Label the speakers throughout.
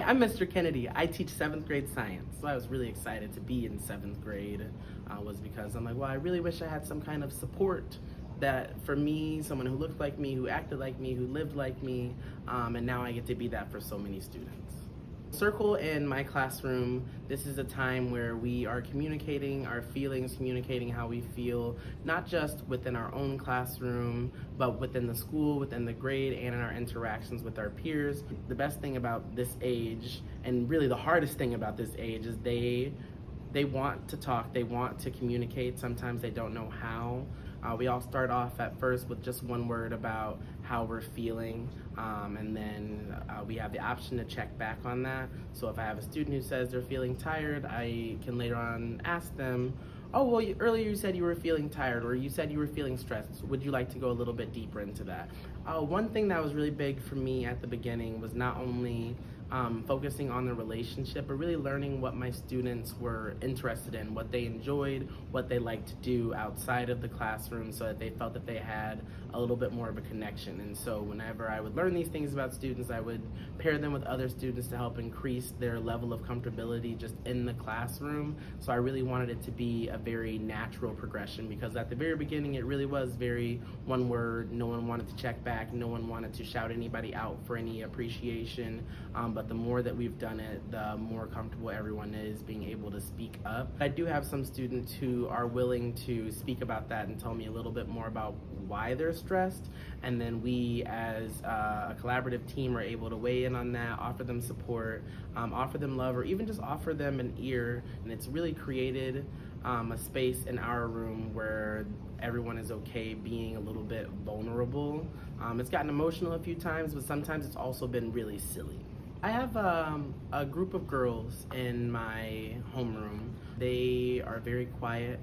Speaker 1: I'm Mr. Kennedy. I teach 7th grade science. So I was really excited to be in 7th grade was because I'm like, well, I really wish I had some kind of support that for me, someone who looked like me, who acted like me, who lived like me, and now I get to be that for so many students. Circle in my classroom, this is a time where we are communicating our feelings, communicating how we feel, not just within our own classroom, but within the school, within the grade, and in our interactions with our peers. The best thing about this age, and really the hardest thing about this age, is they want to talk, they want to communicate, sometimes they don't know how. We all start off at first with just one word about how we're feeling, and then we have the option to check back on that. So if I have a student who says they're feeling tired, I can later on ask them, oh, well, earlier you said you were feeling tired, or you said you were feeling stressed. Would you like to go a little bit deeper into that? One thing that was really big for me at the beginning was not only focusing on the relationship, but really learning what my students were interested in, what they enjoyed, what they liked to do outside of the classroom, so that they felt that they had a little bit more of a connection. And so whenever I would learn these things about students, I would pair them with other students to help increase their level of comfortability just in the classroom. So I really wanted it to be a very natural progression, because at the very beginning it really was very one word. No one wanted to check back, no one wanted to shout anybody out for any appreciation, but the more that we've done it, the more comfortable everyone is being able to speak up. I do have some students who are willing to speak about that and tell me a little bit more about why they're stressed, and then we as a collaborative team are able to weigh in on that, offer them support, offer them love, or even just offer them an ear. And it's really created a space in our room where everyone is okay being a little bit vulnerable. It's gotten emotional a few times, but sometimes it's also been really silly. I have a group of girls in my homeroom. They are very quiet.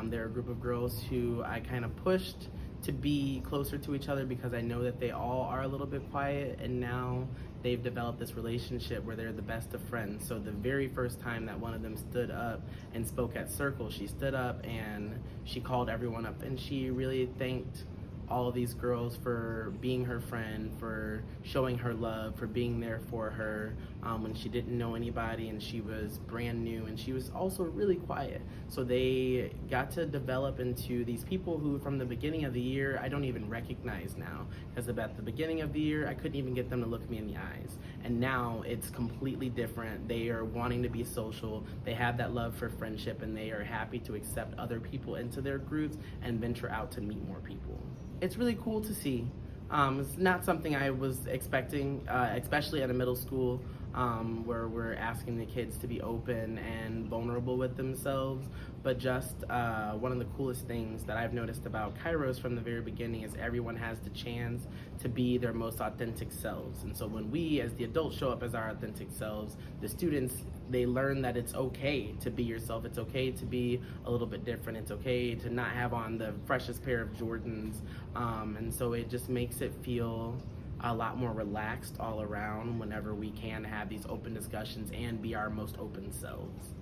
Speaker 1: They're a group of girls who I kind of pushed to be closer to each other because I know that they all are a little bit quiet, and now they've developed this relationship where they're the best of friends. So the very first time that one of them stood up and spoke at Circle, she stood up and she called everyone up, and she really thanked all of these girls for being her friend, for showing her love, for being there for her when she didn't know anybody and she was brand new, and she was also really quiet. So they got to develop into these people who from the beginning of the year I don't even recognize now, because at the beginning of the year I couldn't even get them to look me in the eyes, and now it's completely different. They are wanting to be social, they have that love for friendship, and they are happy to accept other people into their groups and venture out to meet more people. It's really cool to see. It's not something I was expecting, especially at a middle school where we're asking the kids to be open and vulnerable with themselves. But just one of the coolest things that I've noticed about Kairos from the very beginning is everyone has the chance to be their most authentic selves. And so when we as the adults show up as our authentic selves, the students, they learn that it's okay to be yourself. It's okay to be a little bit different. It's okay to not have on the freshest pair of Jordans. And so it just makes it feel a lot more relaxed all around whenever we can have these open discussions and be our most open selves.